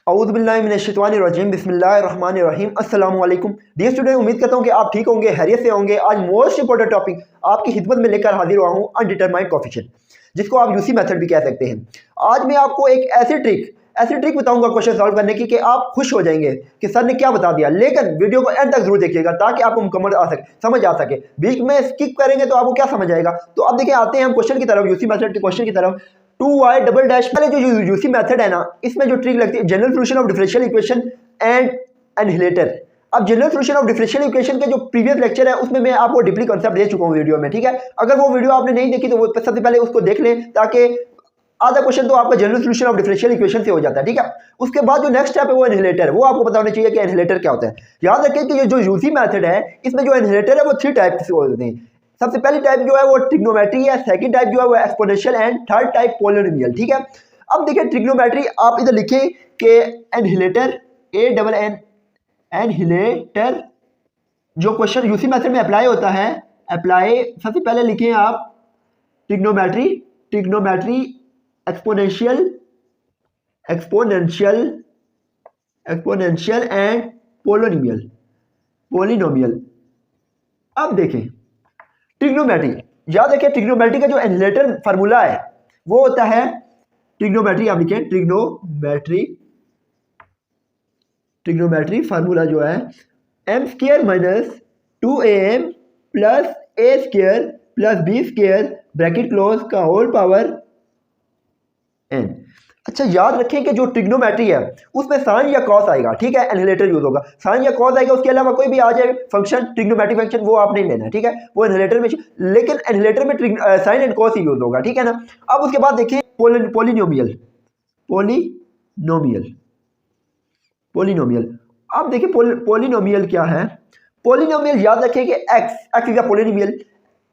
औज़ुबिल्लाहिमिनश्शैतानिर्रजीम बिस्मिल्लाहिर्रहमानिर्रहीम अस्सलामु अलैकुम डियर स्टूडेंट, उम्मीद करता हूँ कि आप ठीक होंगे, खैरियत से होंगे। आज मोस्ट इंपॉर्टेंट टॉपिक आपकी खिदमत में लेकर हाजिर हुआ हूँ, अनडिटरमाइंड कोएफिशिएंट, जिसको आप यूसी मेथड भी कह सकते हैं। आज मैं आपको एक ऐसी ट्रिक बताऊंगा क्वेश्चन सॉल्व करने की कि आप खुश हो जाएंगे कि सर ने क्या बता दिया। लेकिन वीडियो को एंड तक जरूर देखिएगा ताकि आपको मुकम्मल समझ आ सके। बीच में स्किप करेंगे तो आपको क्या समझ आएगा। तो अब देखिए, आते हैं हम क्वेश्चन की तरफ, यूसी मेथड के क्वेश्चन की तरफ। 2y डबल डैश पहले जो यूसी मेथड है ना, इसमें जो ट्रिक लगती है, general solution of differential equation and annihilator. अब general solution of differential equation के जो प्रीवियस लेक्चर है उसमें मैं आपको डीपली कांसेप्ट दे चुका हूं वीडियो में, ठीक है। अगर वो वीडियो आपने नहीं देखी तो वो सबसे पहले उसको देख लें, ताकि आधा क्वेश्चन तो आपका general solution of differential equation से हो जाता है, ठीक है। उसके बाद जो नेक्स्ट स्टेप है वो एनहिलेटर, वो आपको पता होना चाहिए कि एनहिलेटर क्या होता है। याद रखें कि ये जो यूसी मेथड है इसमें जो एनहिलेटर है वो 3 टाइप से होते हैं। सबसे पहली टाइप जो है वो ट्रिग्नोमेट्री है, सेकंड टाइप जो है वो exponential and third type polynomial, ठीक है। अब देखिए ट्रिग्नोमेट्री आप इधर लिखें कि एनहिलेटर, ए डबल एन, एनहिलेटर जो क्वेश्चन यूसी मेथड में अप्लाई होता है, अप्लाई सबसे पहले लिखें आप ट्रिग्नोमेट्री एक्सपोनेंशियल एंड पोलिनोमियल। अब देखें ट्रिग्नोमेट्री, याद रखें ट्रिग्नोमेट्री का जो एनहिलेटर फार्मूला है वो होता है, ट्रिग्नोमेट्री आप लिखें, ट्रिग्नोमेट्री फार्मूला जो है m square minus 2am plus a square plus b square bracket close का होल पावर n। अच्छा, याद रखें कि जो ट्रिग्नोमेट्री है उसमें साइन या कॉस आएगा, ठीक है। एनहिलेटर यूज होगा, साइन या कॉस आएगा, उसके अलावा कोई भी आ जाए फंक्शन, ट्रिग्नोमेट्रिक फंक्शन, वो आप नहीं लेना, ठीक है। वो एनहिलेटर में, लेकिन एनहिलेटर में साइन एंड कॉस ही यूज होगा, ठीक है ना। अब उसके बाद देखिए पोलिनोमियल। अब देखिए पोलिनोमियल क्या है। पोलिनोमियल याद रखें कि x is a polynomial.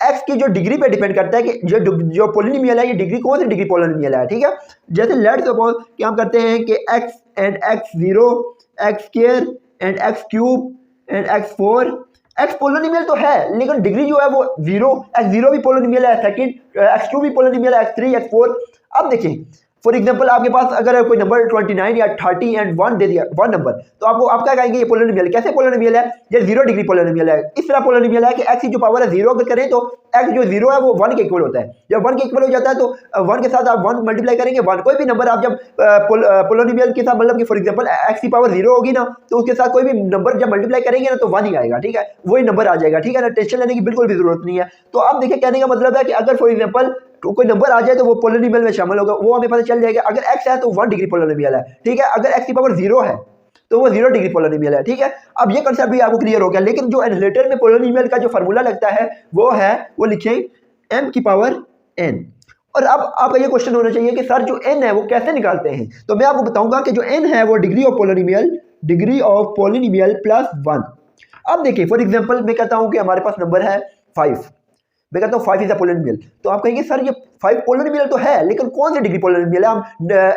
X की जो डिग्री पे डिपेंड करता है कि जो पोलिनोमियल है ये डिग्री कौन सी डिग्री पोलिनोमियल है, ठीक है। जैसे लेट्स सपोज कि हम करते हैं कि x and x zero, x square and x cube and x four. X polynomial तो है लेकिन डिग्री जो है वो जीरो, एक्स जीरो भी पोलिनोमियल है, सेकंड एक्स टू भी पोलिनोमियल है, एक्स थ्री, एक्स फोर। अब देखिए फॉर एग्जांपल आपके पास अगर कोई नंबर 29 या 30 एंड 1 दे दिया, 1 नंबर, तो आप क्या कहेंगे, ये पोलिनोमियल। कैसे पोलिनोमियल है? ये 0 डिग्री पोलिनोमियल है। इस तरह पोलिनोमियल है कि x की जो पावर है 0 अगर करें तो x जो 0 है वो 1 के इक्वल होता है। जब 1 के इक्वल हो जाता है तो 1 के साथ आप 1 मल्टीप्लाई करेंगे, 1 कोई भी नंबर आप जब पोलिनोमियल के साथ, मतलब कि फॉर एग्जांपल x की पावर 0 होगी ना, तो उसके साथ कोई भी नंबर जब मल्टीप्लाई करेंगे ना तो 1 ही आएगा, ठीक है। वही नंबर आ जाएगा, ठीक है ना। टेंशन लेने की बिल्कुल भी जरूरत नहीं है। तो आप देखिए कहने का मतलब है कि अगर फॉर एग्जांपल तो कोई नंबर आ जाए तो वो पोलिनोमियल में शामिल होगा, वो हमें पता चल जाएगा। अगर x है तो 1 डिग्री पोलिनोमियल है, ठीक है। अगर x की पावर 0 है तो वो 0 डिग्री पोलिनोमियल है, ठीक है। अब ये कांसेप्ट भी आपको क्लियर हो गया। लेकिन जो एनहिलेटर में पोलिनोमियल का जो फार्मूला लगता है वो लिखें m की पावर n। और अब आपका ये क्वेश्चन होना चाहिए कि सर जो n है वो कैसे निकालते हैं। तो मैं आपको बताऊंगा कि जो n है वो डिग्री ऑफ पोलिनोमियल प्लस 1। अब देखिए फॉर एग्जांपल मैं कहता हूं कि हमारे पास नंबर है 5, मैं कहता हूँ 5 इज अ पोलिनोमियल। तो आप कहेंगे सर ये 5 पोलिनोमियल तो है लेकिन कौन सी डिग्री पोलिनोमियल है, हम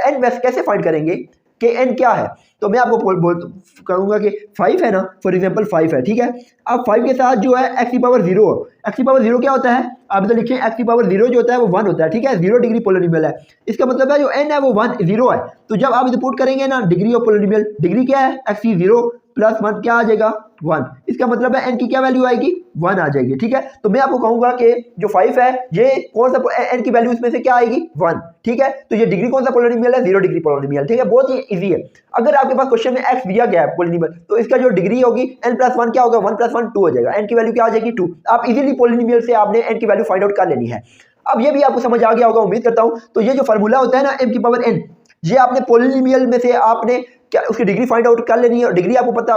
n वैसे कैसे फाइंड करेंगे कि n क्या है। तो मैं आपको कहूंगा कि 5 है ना, फॉर एग्जांपल 5 है, ठीक है। अब 5 के साथ जो है x की पावर 0, x की पावर 0 क्या होता है, आप इधर लिखिए x की पावर 0 जो होता है वो 1 होता है, ठीक है। 0 डिग्री पोलिनोमियल है, इसका मतलब है जो n है वो 1 0 है। तो जब आप इधर पुट करेंगे ना डिग्री ऑफ पोलिनोमियल, डिग्री क्या है, x की 0 प्लस 1 क्या आ जाएगा, 1। इसका मतलब है n की क्या वैल्यू आएगी, 1 आ जाएगी, ठीक है। तो मैं आपको कहूंगा कि जो 5 है ये कौन सा n की वैल्यू इसमें से क्या आएगी, 1, ठीक है। तो ये डिग्री कौन सा पोलिनोमियल है, 0 डिग्री पोलिनोमियल, ठीक है। बहुत ही इजी है। अगर आपके पास क्वेश्चन में x दिया गया है पोलिनोमियल, तो इसका जो डिग्री होगी n प्लस 1 क्या होगा, 1 प्लस 1 2 हो जाएगा, n की वैल्यू क्या आ जाएगी, 2। आप इजीली पोलिनोमियल से आपने n की वैल्यू फाइंड आउट कर लेनी है। अब ये भी आपको समझ आ गया होगा उम्मीद करता हूं। तो ये जो फार्मूला होता है ना m की पावर n, ये आपने पोलिनोमियल में से आपने क्या उसकी डिग्री फाइंड आउट कर लेनी है। और डिग्री आपको पता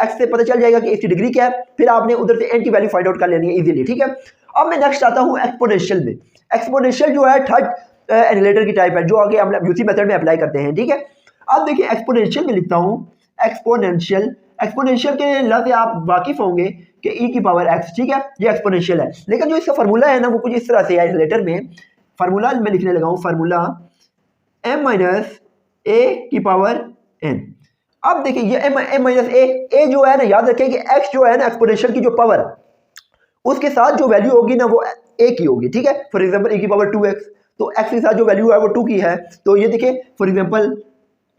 x से पता चल जाएगा कि इसकी डिग्री क्या है, फिर आपने उधर से n की वैल्यू फाइंड आउट कर लेनी है इजीली, ठीक है। अब मैं नेक्स्ट आता हूं एक्सपोनेंशियल में। एक्सपोनेंशियल जो है थर्ड एनहिलेटर की टाइप है जो आगे हम यूसी मेथड में अप्लाई करते हैं, ठीक है। अब देखिए एक्सपोनेंशियल में लिखता हूं एक्सपोनेंशियल के लफ्ज़ से आप वाकिफ होंगे कि e की पावर x, ठीक है, ये एक्सपोनेंशियल है। लेकिन जो इसका फार्मूला है ना वो कुछ इस तरह से है। एनहिलेटर में फार्मूला मैं लिखने लगा हूं, फार्मूला m माइनस a की पावर n। अब देखिए ये m माइनस a जो है ना, याद रखें कि x जो है ना एक्सपोनेंशियल की जो पावर, उसके साथ जो वैल्यू होगी ना वो a की होगी, ठीक है। फॉर एग्जांपल e की पावर 2x, तो x के साथ जो वैल्यू है वो 2 की है। तो ये देखिए फॉर एग्जांपल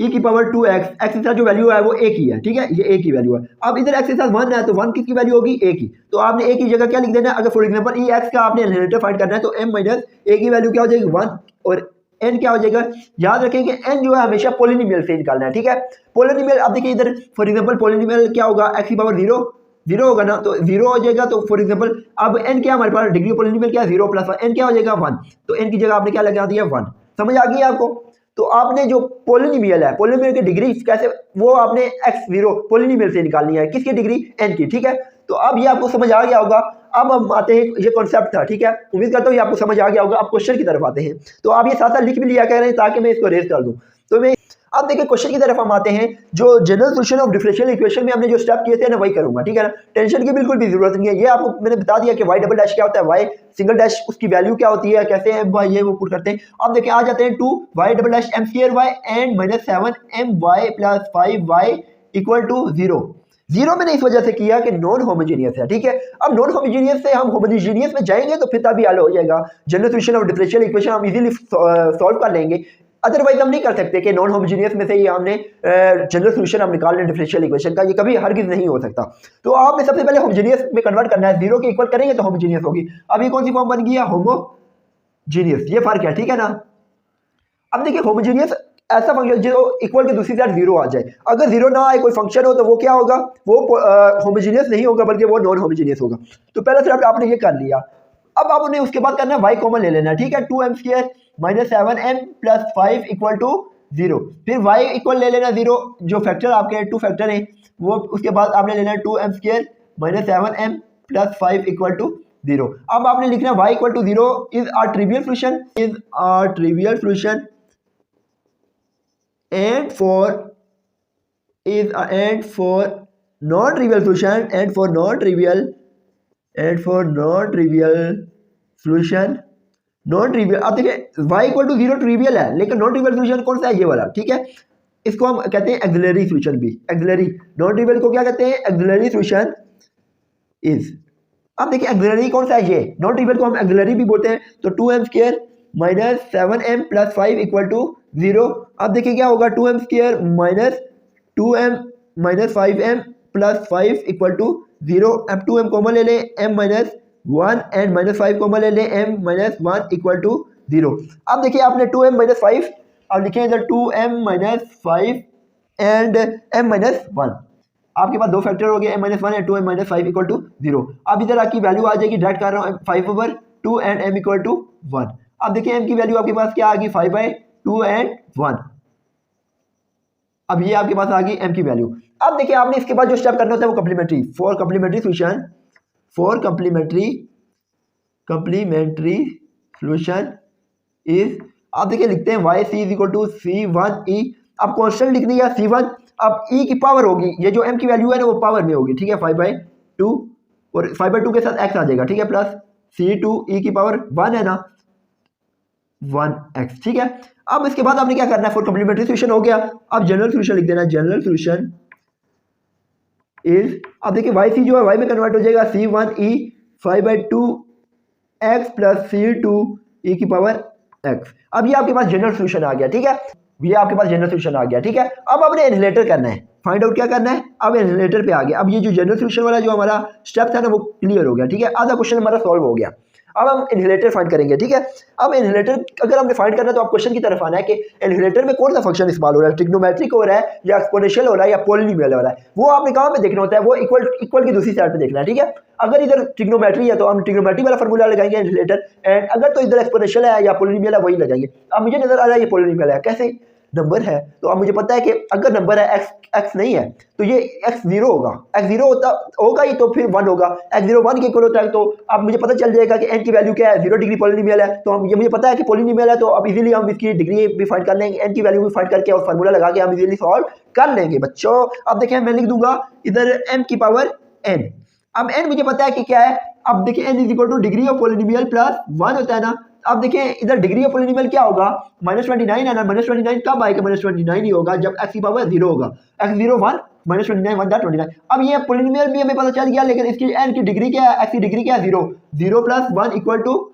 ई की पावर 2x, एक्स के साथ जो वैल्यू है वो ए की है, ठीक है, ये ए की वैल्यू है। अब इधर एक्स के साथ 1 है तो 1 किसकी वैल्यू होगी, ए की। तो आपने ए की जगह क्या लिख देना है, अगर फॉर एग्जांपल ई एक्स का आपने इनहेरिटर फाइंड करना है तो m माइनस ए की वैल्यू क्या हो जाएगी 1 और n क्या हो जाएगा। याद रखें कि n जो है हमेशा पोलिनोमियल से निकालना है, ठीक है। पोलिनोमियल अब देखिए इधर फॉर एग्जांपल पोलिनोमियल क्या होगा, x की पावर 0 होगा ना, तो 0 हो जाएगा। तो फॉर एग्जांपल अब n क्या हमारे पास डिग्री पोलिनोमियल क्या है 0 प्लस 1, n क्या हो जाएगा 1, तो n की जगह आपने क्या लगा दिया 1। समझ आ गई आपको। तो आपने जो पोलिनोमियल है, पोलिनोमियल की डिग्री कैसे, वो आपने x0 पोलिनोमियल से निकालनी है, किसकी डिग्री n की, ठीक है। तो अब ये आपको समझ आ गया होगा। अब हम आते हैं, ये कॉन्सेप्ट था, ठीक है, उम्मीद करता हूँ ये आपको समझ आ गया होगा। अब क्वेश्चन की तरफ आते हैं, तो आप ये साथ साथ लिख भी लिया करें ताकि मैं इसको रेज कर दूं। तो मैं अब देखिए क्वेश्चन की तरफ हम आते हैं। जो general solution of differential equation में हमने जो स्टेप किए थे ना वही करूंगा, ठीक है ना। टेंशन की बिल्कुल भी जरूरत नहीं है। ये आपको मैंने बता दिया कि वाई डबल डैश क्या होता है, वाई सिंगल डैश उसकी वैल्यू क्या होती है, कैसे ये वो पुट करते हैं। अब देखिए आ जाते हैं 2 y double dash m square y and minus 7 m y plus 5 y equal to 0 मैंने इस वजह से किया कि नॉन होमोजेनियस है, ठीक है। अब नॉन होमोजेनियस से हम होमोजेनियस में जाएंगे तो फिर तभी हल हो जाएगा। General solution of differential equation हम इजीली सॉल्व कर लेंगे। अदरवाइज हम नहीं कर सकते कि नॉन होमोजेनियस में से ही हमने जनरल सॉल्यूशन हम निकाल लें डिफरेंशियल इक्वेशन का, ये कभी हरगिज नहीं हो सकता। तो आपने सबसे पहले होमोजेनियस में कन्वर्ट करना है, 0 के इक्वल करेंगे तो होमोजेनियस होगी। अब ये कौन सी फॉर्म बन गई है, होमोजेनियस, ये फर्क है, ठीक है ना। अब देखिए होमोजेनियस ऐसा फंक्शन जो इक्वल के दूसरी साइड 0 आ जाए। अगर 0 ना आए कोई फंक्शन हो तो वो क्या होगा, वो होमोजेनियस नहीं होगा बल्कि वो नॉन होमोजेनियस होगा। तो पहला स्टेप आपने ये कर लिया। अब आपने उसके बाद करना है y कॉमन ले लेना, ठीक है। 2m square minus 7m plus 5 equal to 0, फिर y इक्वल ले लेना 0, जो फैक्टर आपके 2 फैक्टर है वो। उसके बाद आपने लेना 2m square minus 7m plus 5 equal to 0। अब आपने लिखना y equal to 0 is a trivial solution and for non-trivial solution अब देखिए y इक्वल टू 0 ट्रिवियल है, लेकिन नॉन ट्रिवियल सोल्यूशन कौन सा है, ये वाला, ठीक है। इसको हम कहते हैं एक्सिलरी सोल्यूशन भी, एक्सिलरी। नॉन ट्रिवियल को क्या कहते हैं, एक्सिलरी सोल्यूशन इज। अब देखिए एक्सिलरी कौन सा है, ये नॉन ट्रिवियल को हम एक्सिलरी भी बोलते हैं। तो 2m square minus 7m plus 5 equal to 0। अब देखिए क्या होगा, 2m square minus 2m minus 5m plus 5 equal to 0। अब 2m कॉमन ले लें, m minus 1 and minus 5 common ले लें, m माइनस 1 इक्वल टू 0। अब देखिए आपने 2m माइनस 5 और लिखे इधर 2m minus 5 and m minus 1। आपके पास दो फैक्टर हो गए, m minus 1 and 2m minus 5 equal to 0। अब इधर आपकी वैल्यू आ जाएगी, डायरेक्ट कर रहा हूँ, 5/2 एंड m इक्वल टू 1। अब देखिए m की वैल्यू आपके पास क्या आ गई, 5/2 एंड 1। अब ये आपके पास आ गई m की वैल्यू। अब देखिए आपने इसके बाद जो स्टेप करना होता है वो complementary, for complementary solution is. आप देखिए लिखते हैं y c is equal to c1e। अब कॉन्स्टेंट लिखनी है c1, अब e की पावर होगी, ये जो m की वैल्यू है ना वो पावर में होगी, ठीक है, 5/2 और 5/2 के साथ x आ जाएगा, ठीक है, प्लस c2 e की पावर 1 है ना, 1x, ठीक है। अब इसके बाद आपने क्या करना है, फॉर कम्प्लीमेंट्री सॉल्यूशन हो गया। अब जनरल सॉल्यूशन लिख देना, जनरल सॉल्यूशन इज। अब देखिए y c जो है y में कन्वर्ट हो जाएगा, c1e 5/2x plus c2 e की पावर x। अब ये आपके पास जनरल सॉल्यूशन आ गया, ठीक है, ये आपके पास जनरल सॉल्यूशन आ गया, ठीक है। अब आपने इनहेलेटर करना है, फाइंड आउट क्या करना है, अब इनहेलेटर पे आ गया। अब ये जो जनरल सॉल्यूशन वाला जो हमारा स्टेप था ना वो क्लियर हो गया, ठीक है, आधा क्वेश्चन हमारा सॉल्व हो गया। अब हम इनहेलेटर फाइंड करेंगे, ठीक है। अब इनहेलेटर अगर हमने फाइंड करना है तो आप क्वेश्चन की तरफ आना है कि इनहेलेटर में कौन सा फंक्शन इस्तेमाल हो रहा है, ट्रिग्नोमेट्रिक हो रहा है या एक्सपोनेंशियल हो रहा है या पॉलिनोमियल हो रहा है, वो आपने कहाँ पे देखना होता है, वो इक्वल की दूसरी साइड पे देखना है, ठीक है। अगर इधर ट्रिग्नोमेट्री है तो हम ट्रिग्नोमेट्री वाला फार्मूला लगाएंगे इनहेलेटर, एंड अगर तो इधर एक्सपोनेंशियल है या पॉलिनोमियल है वही लगाएंगे। अब मुझे नजर आ रहा है ये पॉलिनोमियल है, कैसे, नंबर है, तो अब मुझे पता है कि अगर नंबर है x नहीं है तो ये x0 होगा, x0 होगा ही तो फिर 1 होगा, x0 1 के इक्वल होता है। तो अब मुझे पता चल जाएगा कि n की वैल्यू क्या है, 0 डिग्री पॉलिनोमियल है, तो हम ये मुझे पता है कि पॉलिनोमियल है, तो अब इजीली हम इसकी डिग्री भी फाइंड कर लेंगे, n की वैल्यू भी फाइंड करके और फार्मूला लगा के हम इजीली सॉल्व कर लेंगे बच्चों। अब देखिए मैं लिख दूंगा इधर m की पावर n। अब n मुझे पता है कि क्या है, अब देखिए n is equal two degree of polynomial plus 1 होता है ना। अब देखिए इधर डिग्री ऑफ पॉलिनोमियल क्या होगा, -29 है ना, -29 कब आएगा, -29 ही होगा जब x की पावर 0 होगा, x0 1 -29 1 29। अब ये पॉलिनोमियल भी हमें पता चल गया, लेकिन इसकी n की डिग्री क्या है, x की डिग्री क्या है 0 plus 1 equal to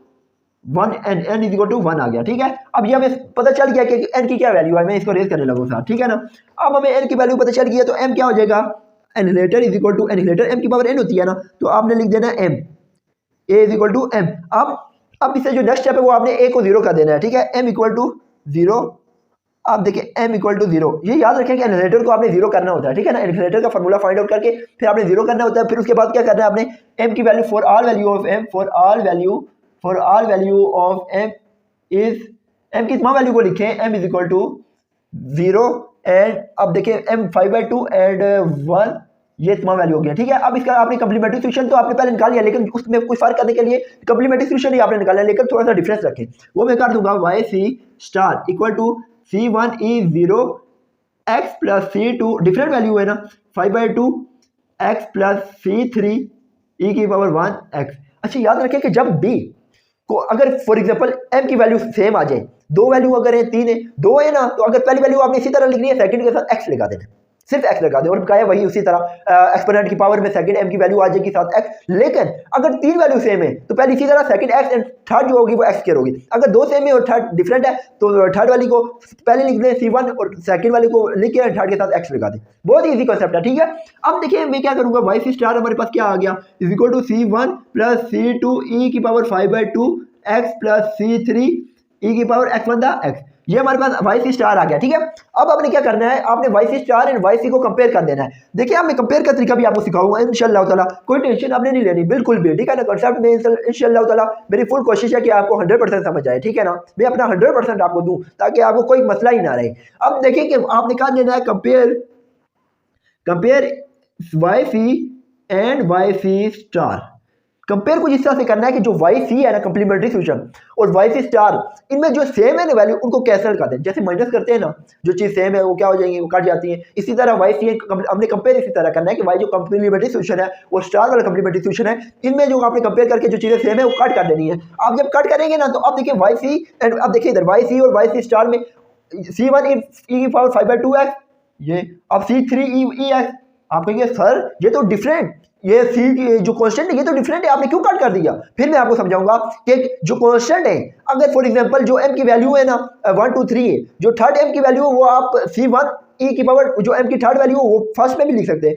1 n is equal to 1 आ गया, ठीक है। अब ये हमें पता चल गया कि n की क्या वैल्यू है, मैं इसको रेज करने लगूँ साथ, ठीक है ना। अब हमें n की वैल्यू पता चल गई है, तो m क्या हो जाएगा, annihilator is equal to annihilator m की पावर n होती है ना, तो आपने लिख देना m, a is equal to m। अब इससे जो नेक्स्ट स्टेप है वो आपने a को 0 कर देना है, ठीक है। m इक्वल टू 0, आप देखिए m इक्वल टू 0, ये याद रखें कि एनिलेटर को आपने 0 करना होता है, ठीक है ना। एनिलेटर का फार्मूला फाइंड आउट करके फिर आपने 0 करना होता है। फिर उसके बाद क्या करना है आपने, m की value for all value of m, for all value of m is, m की तमाम वैल्यू को लिखें, m is equal to 0 and अब देखिए m 5/2 एंड 1, ये तमाम वैल्यू हो गया, ठीक है। अब इसका आपने कंप्लीमेंट्री सॉल्यूशन तो आपने पहले निकाल लिया, लेकिन उसमें कुछ फर्क करने के लिए कंप्लीमेंट्री सॉल्यूशन ही आपने निकाला, लेकिन थोड़ा सा डिफरेंस रखें, वो मैं कर दूंगा y c star equal to c1 e 0 x plus c2, different value है ना, 5/2 x प्लस c3 e की पावर 1 x। अच्छा याद रखें कि जब b को अगर फॉर एग्जांपल m की वैल्यू सेम आ जाए, दो वैल्यू अगर है, तीन है, दो है ना, तो अगर पहली वैल्यू आपने इसी तरह लिखनी है, सेकंड के साथ x लगा देना, सिर्फ x लगा दे, और क्या है वही उसी तरह एक्सपोनेंट की पावर में सेकंड m की वैल्यू आ जाएगी साथ x। लेकिन अगर तीन वैल्यू सेम है तो पहले इसी तरह सेकंड x एंड थर्ड जो होगी वो x स्क्वायर होगी। अगर दो सेम है और थर्ड डिफरेंट है तो थर्ड वाली को पहले लिख दें c1 और सेकंड वाली को लिख के थर्ड के साथ x लगा दें। बहुत इजी कॉन्सेप्ट है, ठीक है। अब देखिए मैं क्या करूंगा, y c स्टार हमारे पास क्या आ गया, is equal to c1 plus c2 e की power 5/2 x plus c3 e की power x one the x, ये हमारे पास वाई सी स्टार आ गया, ठीक है। अब आपने क्या करना है, आपने y c star and y c को कंपेयर कर देना है। देखिए अब मैं कंपेयर का तरीका भी आपको सिखाऊंगा इंशाल्लाह ताला, कोई टेंशन आपने नहीं लेनी बिल्कुल भी, ठीक है ना। कॉन्सेप्ट में इंशाल्लाह ताला मेरी फुल कोशिश है कि आपको 100% समझ आए, ठीक है ना। मैं अपना 100% आपको दूं ताकि आपको कोई मसला ही ना रहे। अब देखिए कि आपने क्या लेना है, compare y c and y c star. Compare कुछ इस तरह से करना है कि जो वाई सी है ना कंप्लीमेंट्री सॉल्यूशन और वाई सी स्टार, इनमें जो सेम है ना वैल्यू उनको कैंसिल कर दें, जैसे माइनस करते हैं ना, जो चीज़ सेम है वो क्या हो जाएंगी, वो कट जाती है। इसी तरह वाई सी हमने कंपेयर इसी तरह करना है कि वाई जो कंप्लीमेंट्री सॉल्यूशन है वो स्टार वाला कंप्लीमेंट्री सॉल्यूशन है, इनमें जो आपने कंपेयर करके जो चीज़ें सेम है वो कट कर देनी है। आप जब कट करेंगे ना तो अब देखिए वाई सी एंड अब देखिए इधर वाई सी और वाई सी स्टार में c1 e की पावर 5/2x, ये अब c3 e x। आप कहेंगे सर ये तो डिफरेंट, ये सी की जो कांस्टेंट है ये तो डिफरेंट है, आपने क्यों कट कर दिया। फिर मैं आपको समझाऊंगा कि जो कांस्टेंट है, अगर फॉर एग्जांपल जो m की वैल्यू है ना 1 2 3 है, जो थर्ड m की वैल्यू है वो आप c1 e की पावर जो m की थर्ड वैल्यू है वो फर्स्ट में भी लिख सकते हैं।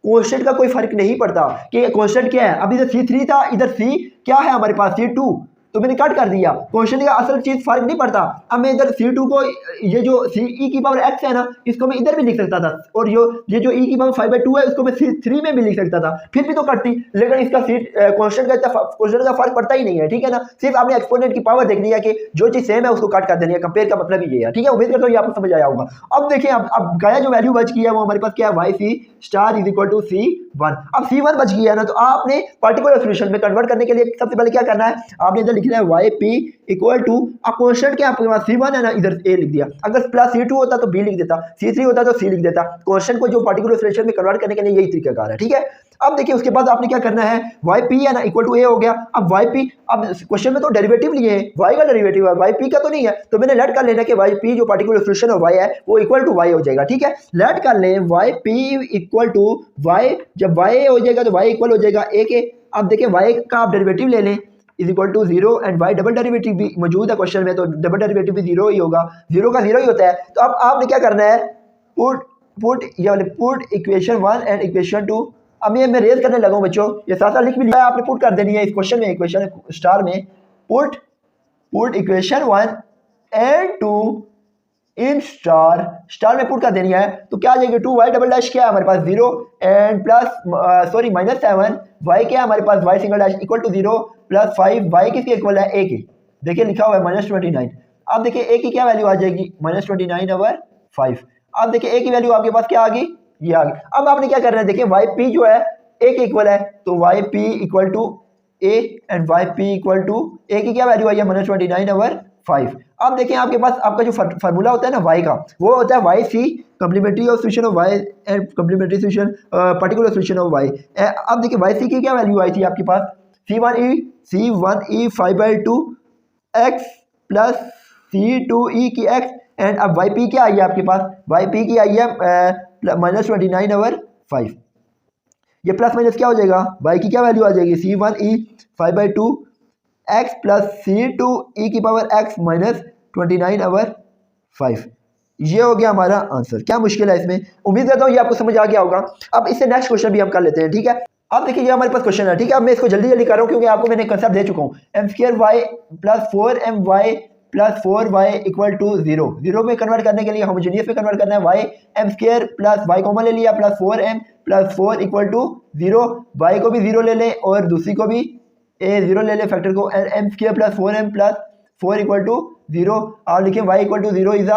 कांस्टेंट का कोई फर्क नहीं पड़ता कि कांस्टेंट क्या है। अब इधर c3 था, इधर c क्या है हमारे पास c2, तो मैंने कट कर दिया। क्वेश्चन का असल चीज फर्क नहीं पड़ता। अब मैं इधर c2 को ये जो e की पावर x है ना इसको मैं इधर भी लिख सकता था, और ये जो e की पावर 5/2 है इसको मैं c3 में भी लिख सकता था, फिर भी तो कटती। लेकिन इसका क्वेश्चन का फर्क पड़ता ही नहीं है, ठीक है ना। सिर्फ आपने एक्सपोनेंट की पावर देखनी है कि जो चीज सेम है उसको कट कर देनी है। कंपेयर का मतलब ही ये है, ठीक है। उम्मीद करता हूँ ये आपको समझ आया होगा। अब देखिए अब गया जो वैल्यू बच गई है वो हमारे पास क्या है, y c star is equal to c1। अब c1 बच गया है ना, तो आपने पार्टिकुलर सॉल्यूशन में कन्वर्ट करने के लिए सबसे पहले क्या करना है, आपने इधर लिखना है वाई पी इक्वल टू, अब क्वेश्चन क्या आपके पास c1 है ना, इधर a लिख दिया। अगर प्लस c2 होता तो b लिख देता, c3 होता तो c लिख देता। क्वेश्चन को जो पार्टिकुलर सॉल्यूशन में कन्वर्ट करने के लिए यही तरीका है, ठीक है। अब देखिए उसके बाद आपने क्या करना है, वाई पी है ना इक्वल टू a हो गया। अब वाई पी, अब क्वेश्चन में तो डेरिवेटिव लिए है, y का डेरिवेटिव है, वाई पी का तो नहीं है, तो मैंने लेट कर लेना कि वाई पी जो पार्टिकुलर सॉल्यूशन ऑफ y है वो इक्वल टू y हो जाएगा, ठीक है। लेट कर लें y p equal to y, जब y हो जाएगा तो y इक्वल हो जाएगा a के। अब देखिए y का आप डेरिवेटिव ले लें is equal to 0 and y double derivative भी मौजूद है क्वेश्चन में, तो डबल डेरिवेटिव भी 0 ही होगा, 0 का 0 ही होता है। तो अब आपने क्या करना है, पुट इक्वेशन 1 एंड इक्वेशन 2। अब ये मैं रेज करने लगा हूं बच्चों, ये साथ साथ लिख भी लिया, आपने पुट कर देनी है इस क्वेश्चन में, इक्वेशन स्टार में put equation 1 and 2 in star में पुट कर देनी है। तो क्या आ जाएगी, 2y डबल डैश क्या है हमारे पास 0 एंड प्लस सॉरी -7 y क्या है हमारे पास, y single dash equal to 0 plus 5 y किसके इक्वल है, a के। देखिए लिखा हुआ है -29। अब देखिए a की क्या वैल्यू आ जाएगी, -29 ओवर 5। अब देखिए a की वैल्यू आपके पास क्या आ गई, ये आ गई। अब आपने क्या करना है, देखिए वाई पी जो है a के इक्वल है, तो y p equal to a and y p equal to a की क्या वैल्यू आई है, -29 ओवर 5। अब देखिए आपके पास आपका जो फार्मूला होता है ना y का, वो होता है y c complementary of solution of y and complementary solution particular solution of y। अब देखिए वाई सी की क्या वैल्यू आई थी आपके पास, c1e 5/2 x प्लस c2e की x, एंड अब वाई पी क्या आई है आपके पास, वाई पी की आई है -29 ओवर 5। ये प्लस माइनस क्या हो जाएगा, y की क्या वैल्यू आ जाएगी, c1e 5/2 x plus C two e की पावर एक्स माइनस 29/5। ये हो गया हमारा आंसर। क्या मुश्किल है इसमें? उम्मीद करता हूँ ये आपको समझ आ गया होगा। अब इससे नेक्स्ट क्वेश्चन भी हम कर लेते हैं, ठीक है। अब देखिए ये हमारे पास क्वेश्चन है, ठीक है। अब मैं इसको जल्दी जल्दी कर रहा हूँ क्योंकि आपको मैंने कंसेप्ट दे चुका हूँ। M square y plus 4my plus 4y equal to 0। 0 में कन्वर्ट करने के लिए होमोजेनियस में कन्वर्ट करना है y। M square plus y common ले लिया plus 4m plus 4 equal to 0। y को भी 0 ले लें और दूसरी को भी 0 ले लें फैक्टर को। M square plus 4m plus 4 equal to 0। आप लिखें y equal to 0 is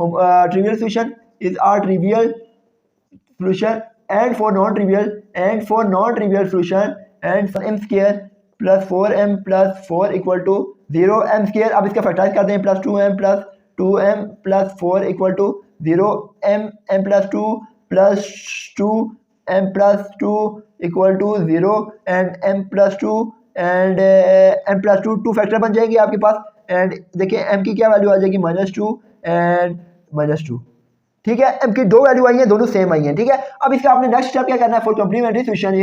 a trivial solution, is a trivial solution, and for non-trivial solution and m square plus 4m plus 4 equal to 0। m square अब इसका factorise कर दें, plus 2m plus 4 equal to 0। m plus 2 m plus 2 equal to 0 and m plus 2 and m plus 2 two factor बन जाएंगे आपके पास। And देखिए m की क्या वैल्यू आ जाएगी -2 एंड -2, ठीक है। m की दो वैल्यू आई है, दोनों सेम आई हैं, ठीक है। अब इसका आपने नेक्स्ट स्टेप क्या करना है? फॉर कम्प्लीमेंट्री सोल्यूशन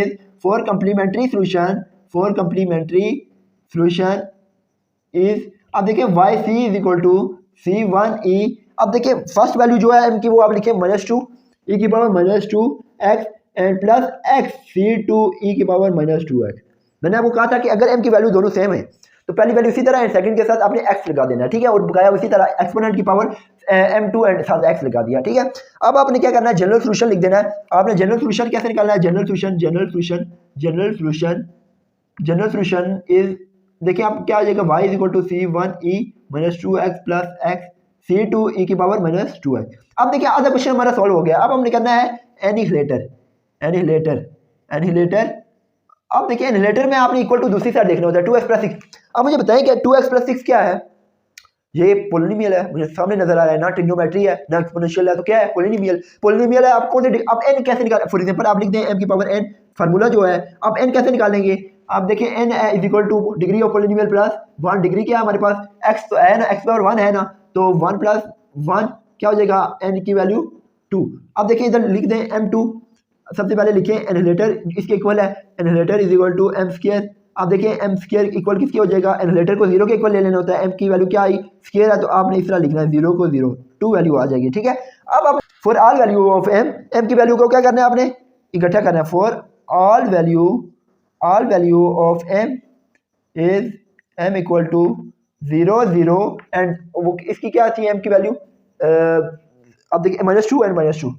इज अब देखिए yc is equal to c1e। अब देखिए फर्स्ट वैल्यू जो है m की वो आप लिखे -2 e की power -2 x and plus x c2 e की पावर -2x। मैंने आपको कहा था कि अगर m की वैल्यू दोनों सेम है तो पहली वैल्यू इसी तरह एंड सेकंड के साथ आपने x लगा देना है, ठीक है। और बकाया उसी तरह एक्सपोनेंट की पावर m2 एंड साथ x लगा दिया, ठीक है। अब आपने क्या करना है? जनरल सॉल्यूशन लिख देना है। आपने जनरल सॉल्यूशन कैसे निकालना है? जनरल सॉल्यूशन इज देखिए आप क्या आ जाएगा y is equal to c1e -2x plus x c2e की पावर -2x। अब देखिए आधा क्वेश्चन हमारा सॉल्व हो गया। अब हमने करना है एनिहिलेटर। अब देखिए एनिहिलेटर में आपने इक्वल टू दूसरी साइड देखना होता है 2x प्लस 6। अब मुझे बताएं कि 2x प्लस 6 क्या है? ये पोलिनोमियल है, मुझे सामने नजर आ रहा है, ना ट्रिग्नोमेट्री है ना एक्सपोनेंशियल है, तो क्या है? पोलिनोमियल है। आप कौन से अब n कैसे निकाल? फॉर एग्जांपल आप लिख दें m की पावर n, फार्मूला जो है। अब n कैसे निकालेंगे? आप देखिए n is equal two degree of polynomial plus 1। Degree क्या है हमारे पास? x तो है ना, x पावर 1 है ना, तो 1 प्लस 1 क्या हो जाएगा? n की वैल्यू 2। अब देखिए इधर लिख दें m2। सबसे पहले लिखें एनिहिलेटर इसके इक्वल है, annihilator is equal to m square. आप देखिए m स्क्वायर इक्वल किसके हो जाएगा? एनिहिलेटर को 0 के इक्वल ले लेना होता है। m की वैल्यू क्या आई? स्क्वायर है, तो आपने इस तरह लिखना है 0 को 0, 2 वैल्यू आ जाएगी, ठीक है। अब आप for all value of m की वैल्यू को क्या करना है? आपने इकट्ठा करना है। For all value of m is m equal to 0 0 and वो इसकी क्या आती है m की वैल्यू? अब देखिए -2 एंड -2।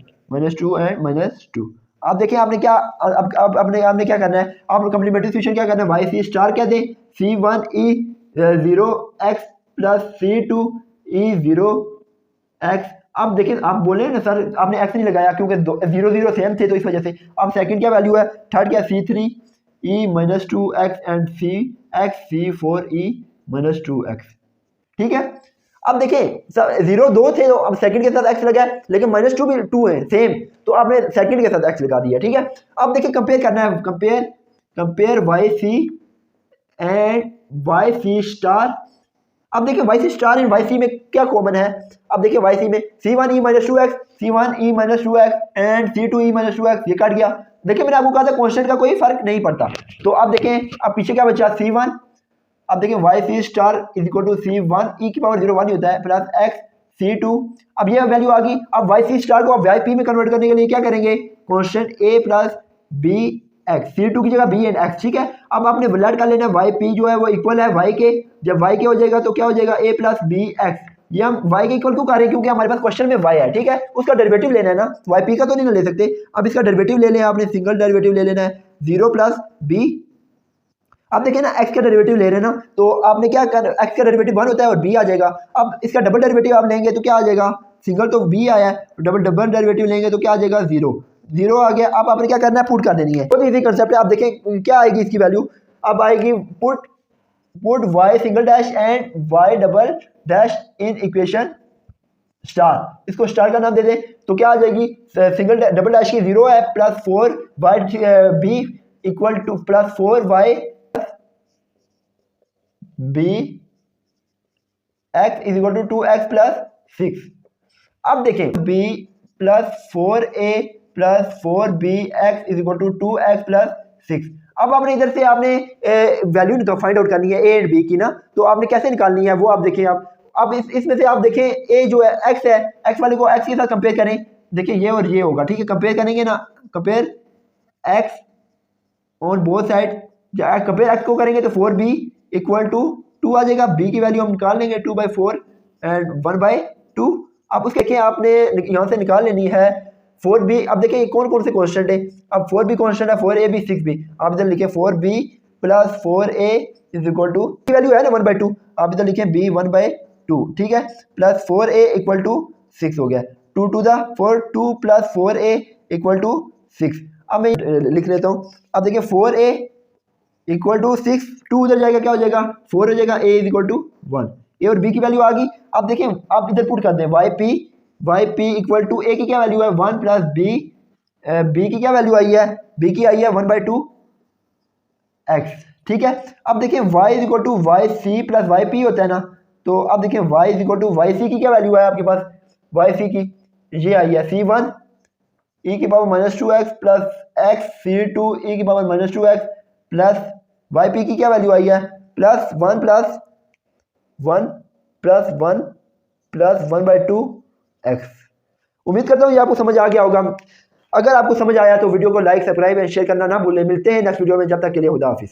आप देखिए आपने क्या अब आपने क्या करना है? आप कम्प्लीमेंट्री सॉल्यूशन क्या करना है? वाई सी स्टार कह दें c1e 0x plus c2e 0x। अब देखिए आप बोले ना सर आपने x नहीं लगाया क्योंकि 0 0 सेम थे तो इस वजह से। अब सेकंड क्या वैल्यू है? थर्ड क्या? c3e -2x and cx c4e -2x, ठीक है। अब देखिए 0 2 थे तो अब सेकंड के साथ x लगा है, लेकिन -2 भी 2 है सेम, तो आपने सेकंड के साथ x लगा दिया, ठीक है। अब देखिए कंपेयर करना है, compare yc and yc star. अब देखिए yc स्टार एंड yc में क्या कॉमन है? अब देखिए yc में c1e -2x and c2e -2x, ये कट गया। देखिए मैंने आपको कहा था कांस्टेंट का कोई फर्क नहीं पड़ता। तो अब देखें अब पीछे क्या बचा? c1। अब देखिए yc star is equal to c1 e की पावर 0 1 ही होता है प्लस x c2। अब ये वैल्यू आ गई। अब yc स्टार को आप yp में कन्वर्ट करने के लिए क्या करेंगे? Constant a plus b x, c2 की जगह b एंड x, ठीक है। अब आपने वैल्यूड कर लेना है yp जो है वो इक्वल है y के। जब y के हो जाएगा तो क्या हो जाएगा? a plus b x। ये हम y के इक्वल क्यों कर रहे हैं? क्योंकि हमारे पास क्वेश्चन में y है, ठीक है। उसका डेरिवेटिव लेना है ना, yp का तो नहीं ले सकते। अब इसका डेरिवेटिव ले लें आपने, सिंगल डेरिवेटिव ले लेना है 0 प्लस b। अब देखिए ना x का डेरिवेटिव ले रहे हैं ना, तो आपने क्या कर x का डेरिवेटिव 1 होता है और b आ जाएगा। अब इसका डबल डेरिवेटिव आप लेंगे तो क्या आ जाएगा? सिंगल तो b आया है, डबल डेरिवेटिव लेंगे तो क्या आ जाएगा? 0 आ गया। अब आपने क्या करना है? पुट कर देनी है। बहुत इजी कंसेप्ट है। आप देखें क्या आएगी इसकी वैल्यू। अब आएगी put y single dash and y double dash in equation star. इसको स्टार का नाम दे दें तो क्या आ जाएगी? सिंगल डबल डैश की 0 है plus 4y b equal to plus 4y b x is equal to 2x plus 6। अब देखें b plus 4a plus 4b x is equal to 2x plus 6। अब आपने इधर से आपने वैल्यू तो फाइंड आउट करनी है ए एंड बी की ना, तो आपने कैसे निकालनी है वो आप देखें। आप अब इसमें से आप देखें ए जो है एक्स है, एक्स वाले को एक्स के साथ कंपेयर करें, देखिए ये और ये होगा, ठीक है। कंपेयर करेंगे ना, compare x on both side, compare x को करेंगे तो 4b इक्वल टू 2 आ जाएगा। b की वैल्यू हम निकाल लेंगे 2/4 एंड 1/2। अब उसके क्या आपने यहाँ से निकाल लेनी है 4b। अब देखिए कौन कौन से कॉन्स्टेंट है, अब 4b कॉन्स्टेंट है, 4ab 6b। आप इधर लिखे 4b plus 4a is equal to, की वैल्यू है ना 1/2, आप इधर लिखे b 1/2, ठीक है, प्लस 4a इक्वल टू 6 हो गया, 2 to the 4, 2 plus 4a equal to 6। अब मैं लिख लेता हूँ, अब देखिए 4a इक्वल टू 6, 2 उधर जाएगा क्या हो जाएगा 4 हो जाएगा, a इज इक्वल टू 1। ए और b की वैल्यू आ गई। अब देखिए आप इधर पुट कर दें yp इक्वल टू a की क्या वैल्यू है 1 प्लस b की क्या वैल्यू आई है, b की आई है 1/2 x, ठीक है। अब देखिए y is equal to yc plus yp होता है ना, तो अब देखिए y is equal to yc की क्या वैल्यू है आपके पास, yc की ये आई है c1 e की power -2x plus x c2 e की पावर -2x प्लस yp की क्या वैल्यू आई है plus 1 plus 1 plus 1 plus 1/2 x। उम्मीद करता हूँ ये आपको समझ आ गया होगा। अगर आपको समझ आया तो वीडियो को लाइक, सब्सक्राइब एंड शेयर करना ना भूलें। मिलते हैं नेक्स्ट वीडियो में, जब तक के लिए खुदा हाफिज़।